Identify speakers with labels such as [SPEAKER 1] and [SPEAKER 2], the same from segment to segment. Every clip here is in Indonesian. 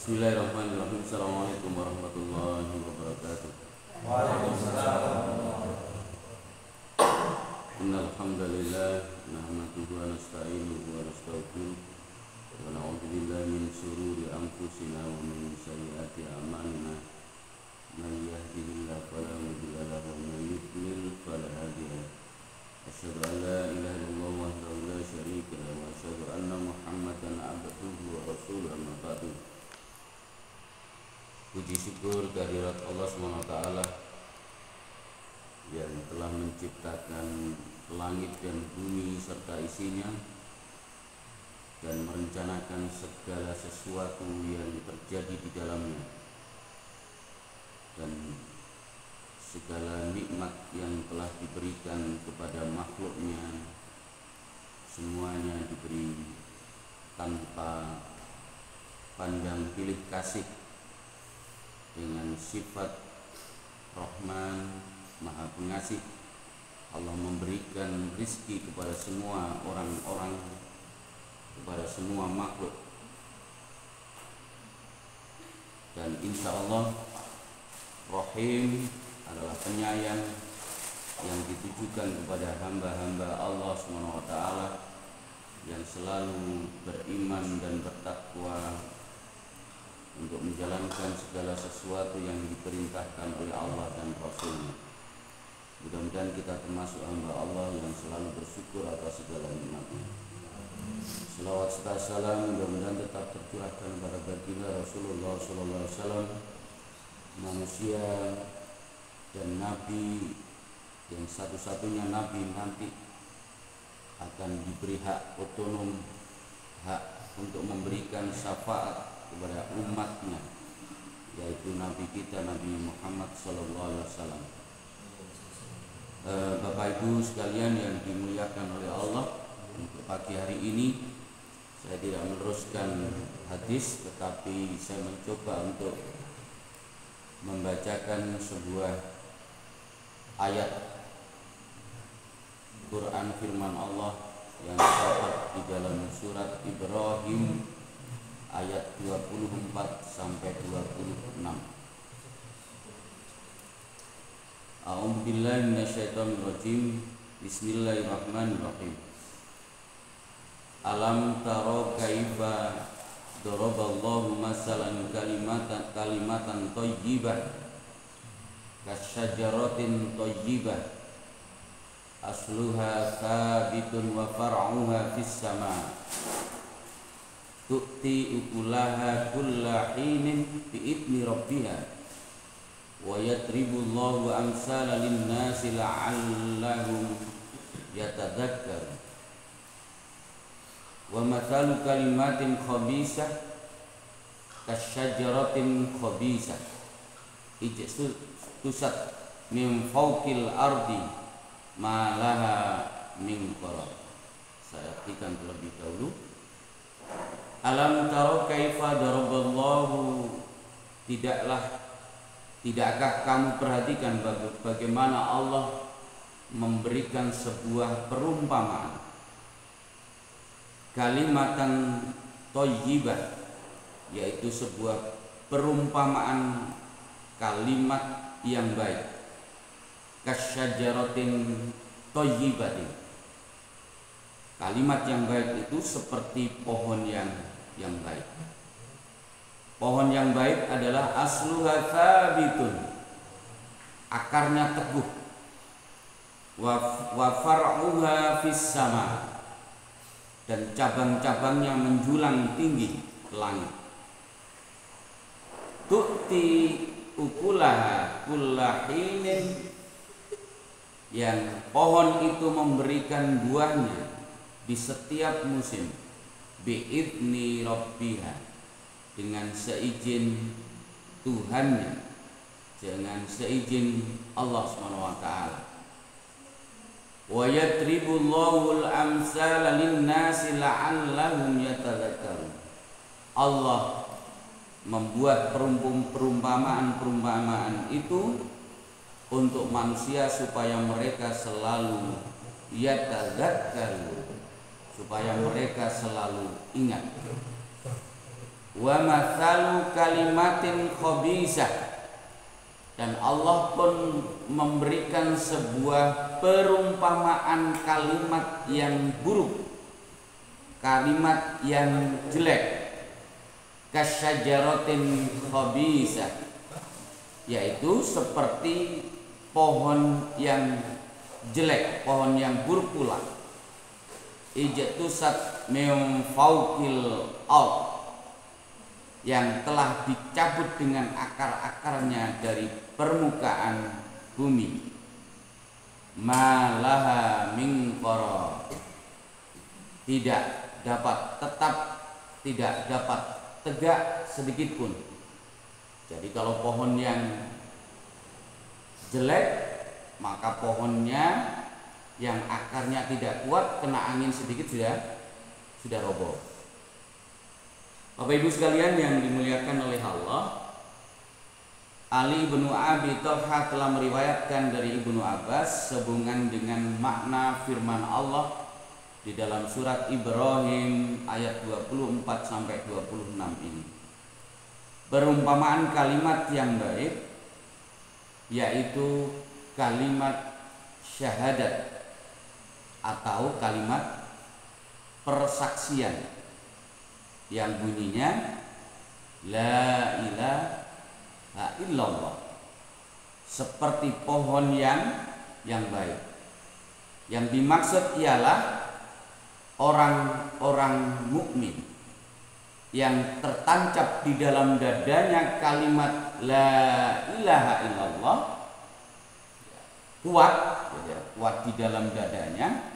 [SPEAKER 1] Bismillahirrahmanirrahim. Assalamualaikum warahmatullahi wabarakatuh.
[SPEAKER 2] Waalaikumsalam.
[SPEAKER 1] Innal hamdalillah nahmaduhu wa nasta'inuhu wa nastaghfiruh wa na'udzu billahi min shururi anfusina wa min sayyiati a'malina. Man yahdihillahu fala mudilla lahu wa man yudlil fala hadiya lahu. Asyhadu an la ilaha illallah wahdahu la syarika lahu wa asyhadu anna Muhammadan abduhu wa rasuluhu amma ba'du. Puji syukur kehadirat Allah SWT yang telah menciptakan langit dan bumi serta isinya dan merencanakan segala sesuatu yang terjadi di dalamnya, dan segala nikmat yang telah diberikan kepada makhluknya semuanya diberi tanpa pandang pilih kasih, dengan sifat Rahman, Maha Pengasih. Allah memberikan rizki kepada semua orang-orang, kepada semua makhluk, dan insya Allah Rahim adalah penyayang yang ditujukan kepada hamba-hamba Allah SWT yang selalu beriman dan bertakwa untuk menjalankan segala sesuatu yang diperintahkan oleh Allah dan Rasul-Nya. Mudah-mudahan kita termasuk hamba Allah yang selalu bersyukur atas segala nikmatnya. Selawat serta salam mudah-mudahan tetap tercurahkan kepada baginda Rasulullah SAW, manusia dan nabi yang satu-satunya nabi nanti akan diberi hak otonom, hak untuk memberikan syafaat kepada umatnya, yaitu Nabi kita Nabi Muhammad SAW. Bapak Ibu sekalian yang dimuliakan oleh Allah, untuk pagi hari ini saya tidak meneruskan hadis, tetapi saya mencoba untuk membacakan sebuah ayat Quran firman Allah yang terdapat di dalam surat Ibrahim ayat 24 sampai 26. A'udzu billahi minasyaitonir rajim. Bismillahirrahmanirrahim. Alam taro kaifa daraballahu masalan kalimatan thayyibah kasyajaratin thayyibah asluha thabitun wa far'uha fis sama tu'ti ukulaha kulla hinin bi'idni rabbiha wa yadribullahu amsala linnasi la'allahum yatadhakkarun. Wa mathalu kalimatin khabisah kasyajaratin khabisah ijtusat min fawqil ardi ma laha min qarar. Saya artikan terlebih dahulu. Alam taro kaifa daraballahu, tidakkah kamu perhatikan bagaimana Allah memberikan sebuah perumpamaan, kalimatan thayyibah, yaitu sebuah perumpamaan kalimat yang baik, kasyajaratin thayyibatin. Kalimat yang baik itu seperti pohon yang baik. Pohon yang baik adalah asluha thabitun, akarnya teguh, wa far'uha fis sama, dan cabang-cabangnya menjulang tinggi ke langit. Tu'ti ukulaha kullahinin, yang pohon itu memberikan buahnya di setiap musim, bi'idni rabbiha, dengan seizin Tuhannya, dengan seizin Allah SWT. Wa yadribullahu al-amsala lin-nasi la'allahum yatadhakkarun. Allah membuat perumpamaan-perumpamaan itu untuk manusia supaya mereka selalu yatadhakkarun, supaya mereka selalu ingat. Wa mathalu kalimatin khabisah, dan Allah pun memberikan sebuah perumpamaan kalimat yang buruk, kalimat yang jelek, kasyajaratin khabisah, yaitu seperti pohon yang jelek, pohon yang buruk pula. Ijtusat min fawqil ard, yang telah dicabut dengan akar-akarnya dari permukaan bumi. Malaha min qarar, tidak dapat tetap, tidak dapat tegak sedikit pun. Jadi kalau pohon yang jelek, maka pohonnya yang akarnya tidak kuat, kena angin sedikit sudah roboh. Bapak Ibu sekalian yang dimuliakan oleh Allah, Ali bin Abi Thalhah telah meriwayatkan dari Ibnu Abbas sehubungan dengan makna firman Allah di dalam surat Ibrahim ayat 24 sampai 26 ini. Perumpamaan kalimat yang baik yaitu kalimat syahadat atau kalimat persaksian yang bunyinya la ilaha illallah, seperti pohon yang baik. Yang dimaksud ialah orang-orang mukmin yang tertancap di dalam dadanya kalimat la ilaha illallah, kuat di dalam dadanya,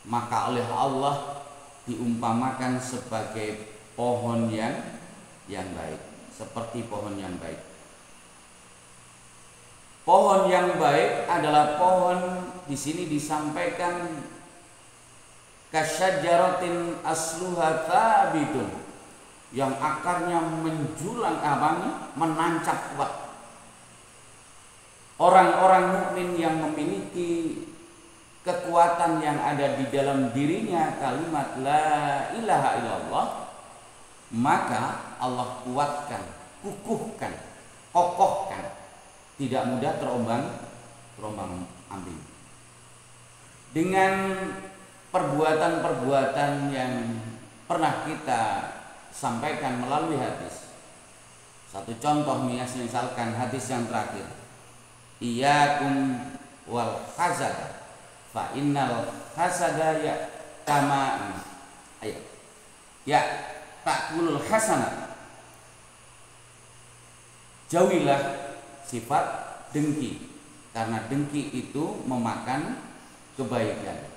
[SPEAKER 1] maka oleh Allah diumpamakan sebagai pohon yang baik, seperti pohon yang baik. Pohon yang baik adalah pohon, di sini disampaikan kasyajaratin asluha thabitun, yang akarnya menjulang, menancap kuat. Orang-orang mukmin yang memiliki kekuatan yang ada di dalam dirinya kalimat la ilaha illallah, maka Allah kuatkan, kukuhkan, kokohkan, tidak mudah terombang-ambing. Dengan perbuatan-perbuatan yang pernah kita sampaikan melalui hadis. Satu contoh misalkan hadis yang terakhir, iyyakum wal hasad fa innal hasada ya kama ya takulul hasanat. Jauhilah sifat dengki, karena dengki itu memakan kebaikan,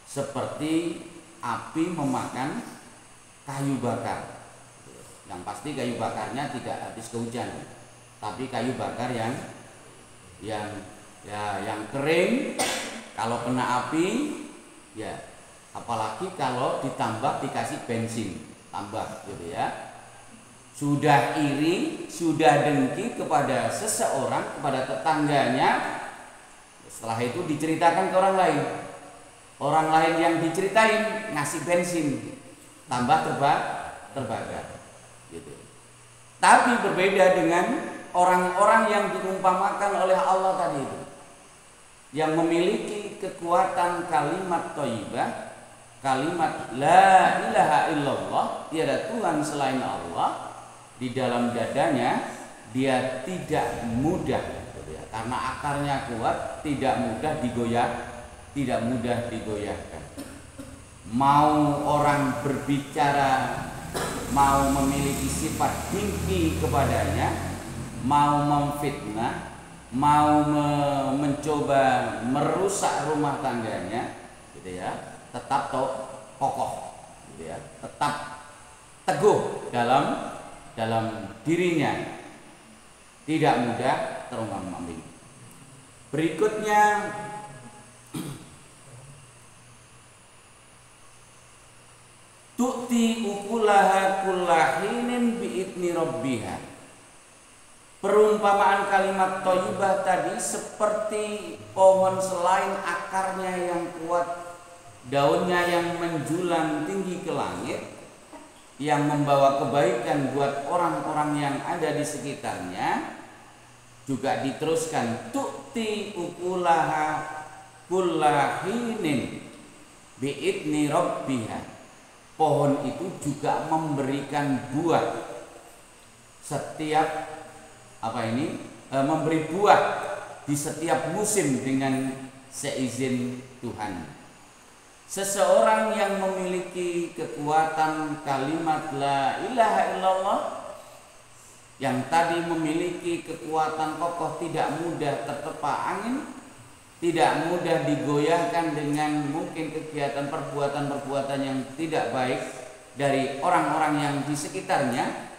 [SPEAKER 1] seperti api memakan kayu bakar. Yang pasti kayu bakarnya tidak habis kehujanan, tapi kayu bakar yang kering kalau kena api, ya apalagi kalau ditambah dikasih bensin tambah gitu ya. Sudah iri, sudah dengki kepada seseorang, kepada tetangganya, setelah itu diceritakan ke orang lain. Orang lain yang diceritain ngasih bensin, tambah terbakar gitu. Tapi berbeda dengan orang-orang yang diumpamakan oleh Allah tadi itu, yang memiliki kekuatan kalimat thayyibah, kalimat la ilaha illallah, tiada Tuhan selain Allah, di dalam dadanya, dia tidak mudah gitu ya, karena akarnya kuat, tidak mudah digoyahkan. Mau orang berbicara, mau memiliki sifat dengki kepadanya, mau memfitnah, mau mencoba merusak rumah tangganya gitu ya, tetap kokoh gitu ya, tetap teguh dalam dirinya, tidak mudah terombang-ambing. Berikutnya tu'ti ukulaha kullahinin bi'idni rabbiha. Perumpamaan kalimat thayyibah tadi seperti pohon selain akarnya yang kuat, daunnya yang menjulang tinggi ke langit, yang membawa kebaikan buat orang-orang yang ada di sekitarnya. Juga diteruskan tu'ti ukulaha kullahinin bi'idni rabbiha. Pohon itu juga memberikan buah setiap memberi buah di setiap musim dengan seizin Tuhan. Seseorang yang memiliki kekuatan kalimat la ilaha illallah, yang tadi memiliki kekuatan kokoh, tidak mudah tertepa angin, tidak mudah digoyahkan dengan mungkin kegiatan perbuatan-perbuatan yang tidak baik dari orang-orang yang di sekitarnya,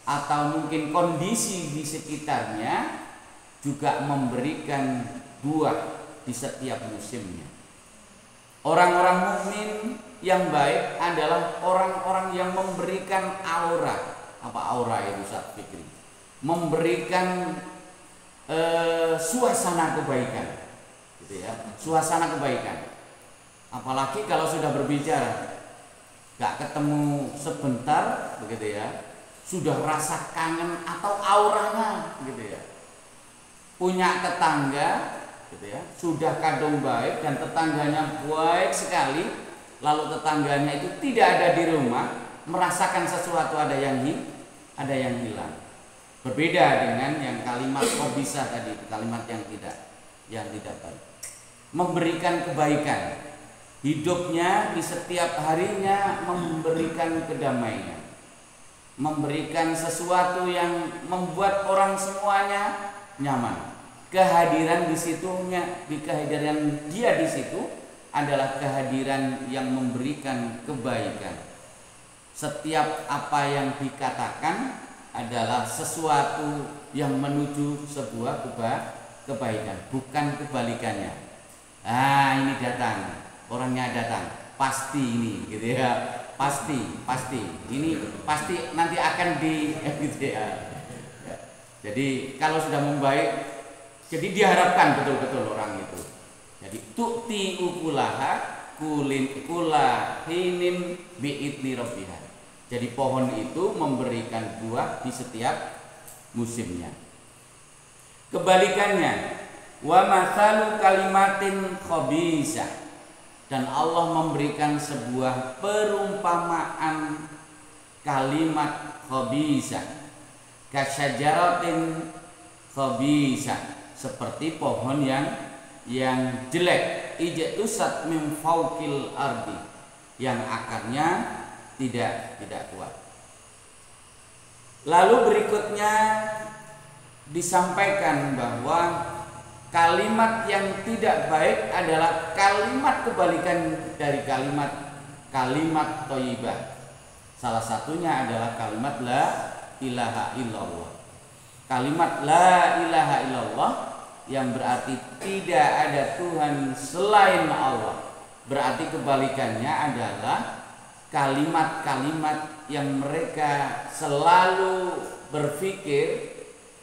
[SPEAKER 1] atau mungkin kondisi di sekitarnya, juga memberikan buah di setiap musimnya. Orang-orang mukmin yang baik adalah orang-orang yang memberikan aura. Apa aura itu Ustaz Fikri? Memberikan suasana kebaikan, gitu ya, suasana kebaikan. Apalagi kalau sudah berbicara, gak ketemu sebentar, begitu ya, sudah rasa kangen atau auranya, gitu ya. Punya tetangga, gitu ya, sudah kadung baik dan tetangganya baik sekali, lalu tetangganya itu tidak ada di rumah, merasakan sesuatu ada yang hilang. Berbeda dengan yang kalimat khabisah tadi, kalimat yang tidak baik. Memberikan kebaikan, hidupnya di setiap harinya memberikan kedamaian, memberikan sesuatu yang membuat orang semuanya nyaman. Kehadiran kehadiran dia di situ adalah kehadiran yang memberikan kebaikan. Setiap apa yang dikatakan adalah sesuatu yang menuju sebuah kebaikan, bukan kebalikannya. Ini datang, orangnya datang, pasti ini, gitu ya, pasti ini pasti nanti akan gitu ya. Jadi kalau sudah membaik, jadi diharapkan betul-betul orang itu Jadi tu'ti ukulaha kula hinin bi'idni rabbiha. Jadi pohon itu memberikan buah di setiap musimnya. Kebalikannya, wa mathalu kalimatin khabisah, dan Allah memberikan sebuah perumpamaan kalimat khabisah, kasyajaratin khabisah, seperti pohon yang jelek, ijtusat min fawqil ardi, yang akarnya tidak kuat. Lalu berikutnya disampaikan bahwa kalimat yang tidak baik adalah kalimat kebalikan dari kalimat thayyibah. Salah satunya adalah kalimat la ilaha illallah. Kalimat la ilaha illallah yang berarti tidak ada Tuhan selain Allah. Berarti kebalikannya adalah kalimat-kalimat yang mereka selalu berpikir,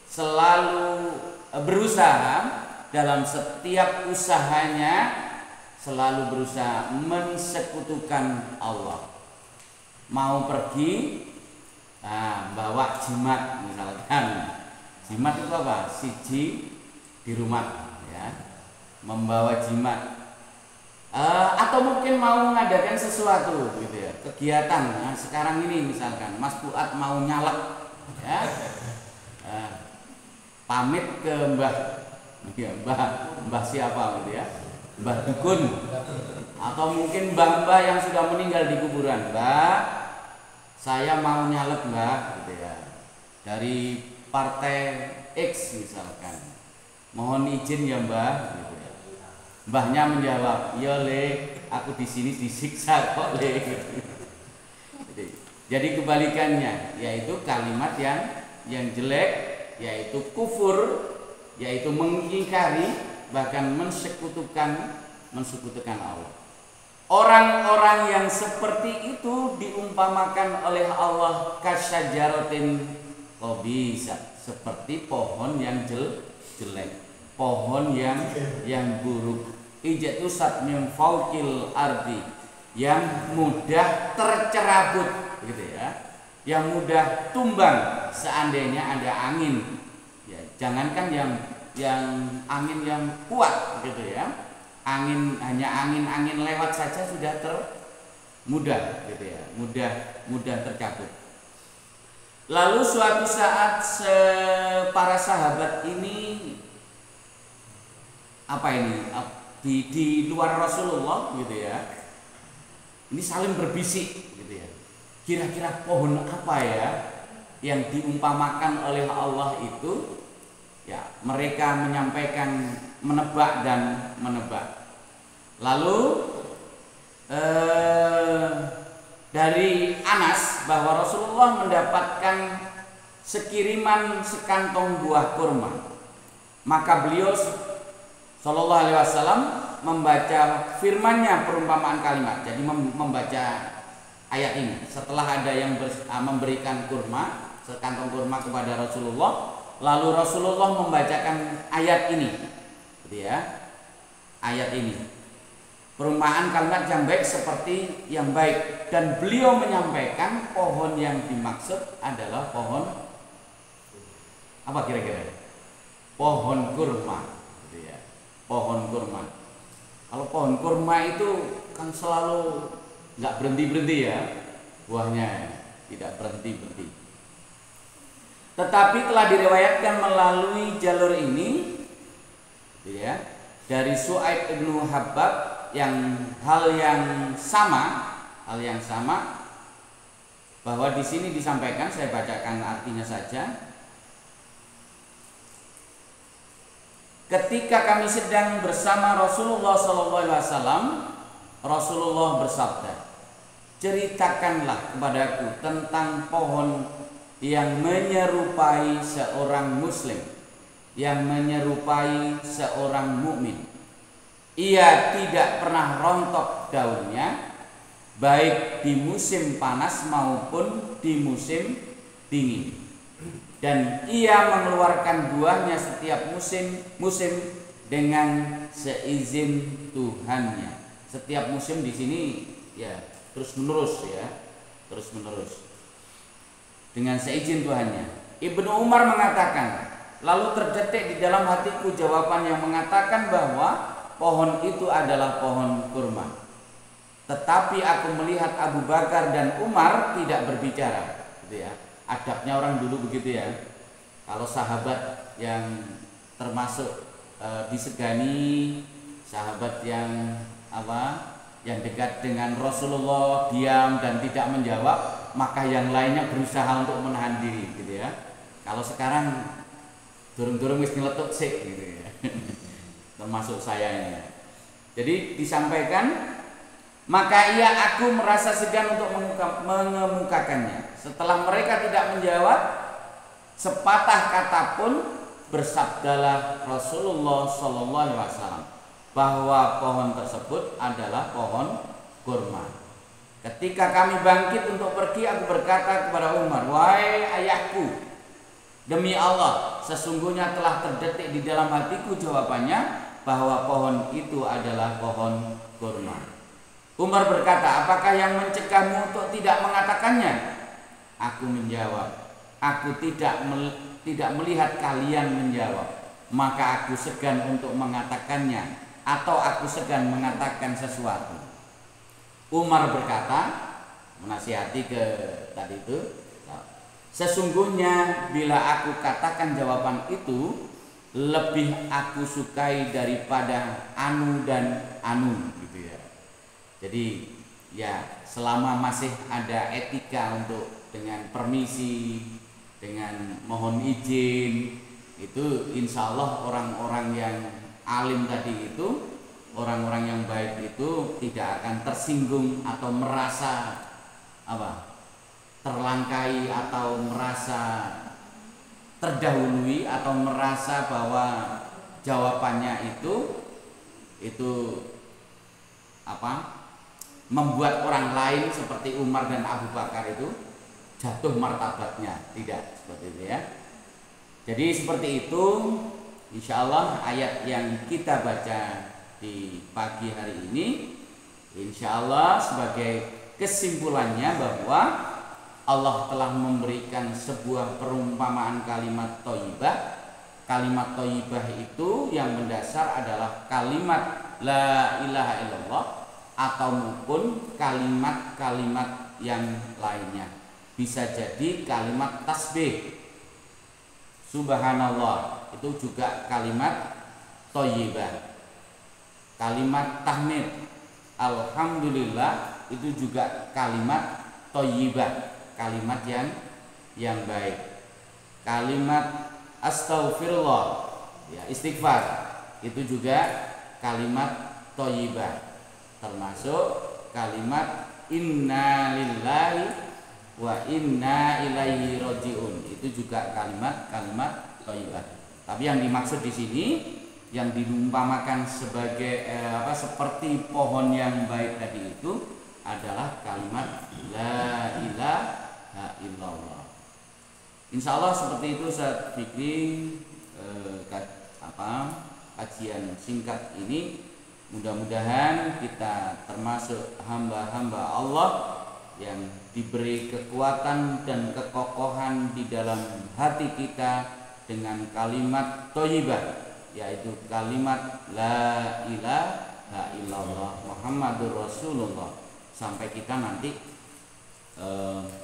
[SPEAKER 1] selalu berusaha dalam setiap usahanya, selalu berusaha mensekutukan Allah. Mau pergi, bawa jimat misalkan. Jimat itu apa? Siji di rumah, ya, membawa jimat. Atau mungkin mau mengadakan sesuatu gitu ya, kegiatan. Nah, sekarang ini misalkan Mas Fuad mau nyalek, ya, pamit ke mbah siapa gitu ya, mbah dukun, atau mungkin mbah yang sudah meninggal di kuburan. Mbah, saya mau nyalek mbah gitu ya, dari partai X misalkan, mohon izin ya mbah gitu ya. Mbahnya menjawab, ya le, aku di sini disiksa kok le. Jadi kebalikannya, yaitu kalimat yang jelek, yaitu kufur, yaitu mengingkari, bahkan mensekutukan Allah. Orang-orang yang seperti itu diumpamakan oleh Allah kasyajaratin khabisah, seperti pohon yang jelek, pohon yang buruk, ijtusat min fawqil ardi, yang mudah tercerabut gitu ya, yang mudah tumbang seandainya ada angin. Ya, jangankan yang angin yang kuat gitu ya, hanya angin lewat saja sudah mudah gitu ya, mudah tercabut. Lalu suatu saat para sahabat ini di luar Rasulullah gitu ya, ini saling berbisik gitu ya, kira-kira pohon apa ya yang diumpamakan oleh Allah itu. Ya, mereka menyampaikan, menebak dan menebak. Lalu dari Anas bahwa Rasulullah mendapatkan sekiriman sekantong buah kurma. Maka beliau Sallallahu Alaihi Wasallam membaca firman-Nya, perumpamaan kalimat. Jadi membaca ayat ini setelah ada yang memberikan kurma, sekantong kurma kepada Rasulullah. Lalu Rasulullah membacakan ayat ini, gitu ya, ayat ini, perumpamaan kalimat yang baik seperti yang baik, dan beliau menyampaikan pohon yang dimaksud adalah pohon apa kira-kira? Pohon kurma, gitu ya, pohon kurma. Kalau pohon kurma itu kan selalu nggak berhenti ya, buahnya tidak berhenti. Tetapi telah diriwayatkan melalui jalur ini, ya, dari Su'aib ibnu Habbab hal yang sama, bahwa di sini disampaikan, saya bacakan artinya saja. Ketika kami sedang bersama Rasulullah SAW, Rasulullah bersabda, ceritakanlah kepadaku tentang pohon yang menyerupai seorang muslim, yang menyerupai seorang mukmin. Ia tidak pernah rontok daunnya, baik di musim panas maupun di musim dingin. Dan ia mengeluarkan buahnya setiap musim dengan seizin Tuhannya. Setiap musim di sini ya terus menerus dengan seizin Tuhannya. Ibnu Umar mengatakan, lalu terdetik di dalam hatiku jawaban yang mengatakan bahwa pohon itu adalah pohon kurma. Tetapi aku melihat Abu Bakar dan Umar tidak berbicara, gitu ya. Adabnya orang dulu begitu ya. Kalau sahabat yang termasuk disegani, sahabat yang yang dekat dengan Rasulullah diam dan tidak menjawab, maka yang lainnya berusaha untuk menahan diri, gitu ya. Kalau sekarang durung-durung wis nyeletuk sik, gitu ya. Termasuk saya ini. Jadi disampaikan, maka aku merasa segan untuk mengemukakannya. Setelah mereka tidak menjawab sepatah kata pun, bersabdalah Rasulullah SAW bahwa pohon tersebut adalah pohon kurma. Ketika kami bangkit untuk pergi, aku berkata kepada Umar, wahai ayahku, demi Allah, sesungguhnya telah terdetik di dalam hatiku jawabannya bahwa pohon itu adalah pohon kurma. Umar berkata, apakah yang mencegahmu untuk tidak mengatakannya? Aku menjawab, aku tidak melihat kalian menjawab, maka aku segan untuk mengatakannya, atau aku segan mengatakan sesuatu. Umar berkata, menasihati ke tadi itu, sesungguhnya bila aku katakan jawaban itu, lebih aku sukai daripada anu dan anu, gitu ya. Jadi ya selama masih ada etika untuk dengan permisi, dengan mohon izin, itu insya Allah orang-orang yang alim tadi itu, orang-orang yang baik itu tidak akan tersinggung atau merasa terlangkai atau merasa terdahului atau merasa bahwa jawabannya itu membuat orang lain seperti Umar dan Abu Bakar itu jatuh martabatnya. Tidak seperti itu ya. Jadi seperti itu, insya Allah ayat yang kita baca di pagi hari ini, insya Allah sebagai kesimpulannya bahwa Allah telah memberikan sebuah perumpamaan kalimat thayyibah. Kalimat thayyibah itu yang mendasar adalah kalimat la ilaha illallah atau maupun kalimat-kalimat yang lainnya. Bisa jadi kalimat tasbih, subhanallah, itu juga kalimat thayyibah. Kalimat tahmid, alhamdulillah, itu juga kalimat thayyibah, kalimat yang baik. Kalimat astaghfirullah, ya, istighfar, itu juga kalimat thayyibah. Termasuk kalimat inna lillahi wa inna ilaihi rajiun, itu juga kalimat thayyibah. Tapi yang dimaksud di sini, yang diumpamakan sebagai seperti pohon yang baik tadi itu adalah kalimat la ilaha illallah. Insya Allah seperti itu Ustaz Fikri. Kajian singkat ini mudah-mudahan kita termasuk hamba-hamba Allah yang diberi kekuatan dan kekokohan di dalam hati kita dengan kalimat thayyibah, yaitu kalimat la ilaha illallah Muhammadur Rasulullah, sampai kita nanti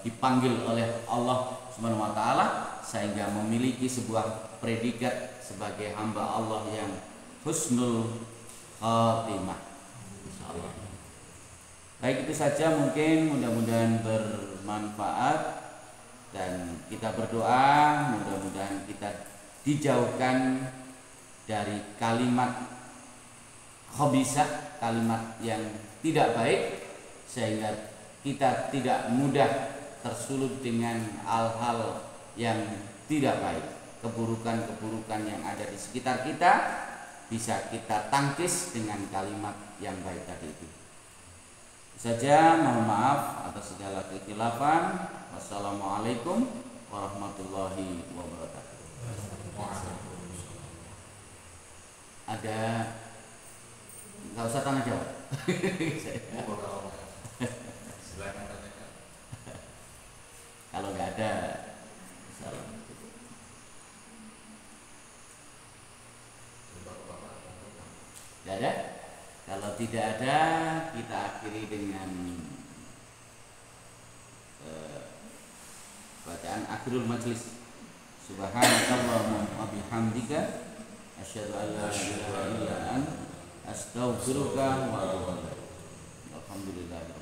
[SPEAKER 1] dipanggil oleh Allah Subhanahu wa taala sehingga memiliki sebuah predikat sebagai hamba Allah yang husnul khatimah, insyaallah. Baik, itu saja mungkin, mudah-mudahan bermanfaat dan kita berdoa mudah-mudahan kita dijauhkan dari kalimat khabisah, kalimat yang tidak baik, sehingga kita tidak mudah tersulut dengan hal-hal yang tidak baik. Keburukan-keburukan yang ada di sekitar kita bisa kita tangkis dengan kalimat yang baik tadi itu. Saja, mohon maaf atas segala kekhilafan. Wassalamualaikum warahmatullahi wabarakatuh. Ada, nggak usah tanya jawab.
[SPEAKER 2] Silakan tanyakan.
[SPEAKER 1] Kalau nggak ada, salam. Nggak ada. Kalau tidak ada, kita akhiri dengan bacaan akhirul majlis. Subhanakallahumma wa bihamdika asyhadu an la ilaha illa anta astaghfiruka wa atubu ilaik. Alhamdulillah.